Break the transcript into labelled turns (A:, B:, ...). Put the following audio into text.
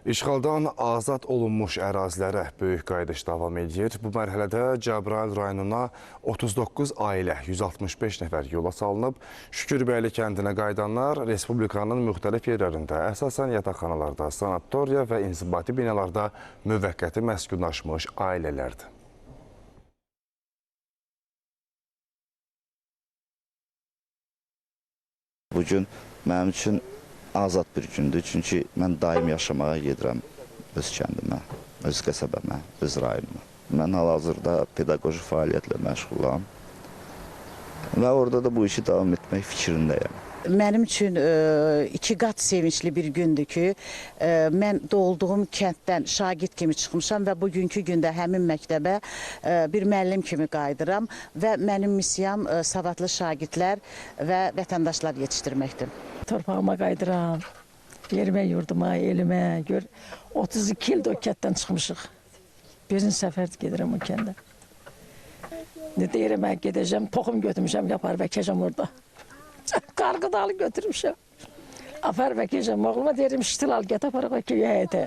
A: İşğaldan azad olunmuş ərazilərə böyük qayıdış davam edir. Bu mərhələdə Cəbrayıl rayonuna 39 ailə, 165 nəfər yola salınıb. Şükürbəyli kəndinə qayıdanlar Respublikanın müxtəlif yerlərində, əsasən yataqxanalarda, sanatoriya və inzibati binalarda müvəqqəti məskunlaşmış ailələrdir.
B: Bugün mənim üçün azad bir gündür, çünki mən daim yaşamağa gedirəm öz kəndimə, öz qəsəbəmə, öz rayonuma. Mən hal-hazırda pedaqoji fəaliyyətlə məşğulam və orada da bu işi davam etmək fikrindəyəm.
C: Mənim üçün iki qat sevinçli bir gündür ki, mən doğulduğum kənddən şagird kimi çıxmışam və bugünkü gündə həmin məktəbə bir müəllim kimi qayıdıram və mənim missiyam savadlı şagirdlər və vətəndaşlar yetişdirməkdir.
D: Torpağıma qayıdıram, yerimə, yurduma, elimə, gör 32 ildir o kənddən çıxmışıq. Birinci səfər gedirəm o kəndə. Deyirəm, mən gedəcəm, toxum götürmüşəm, yapar və kəcəm orada. Qarğı dalı götürmüşəm. Apar və kəcəm, oğluma deyirəm, ştil al, get aparaq o köyə həyətə.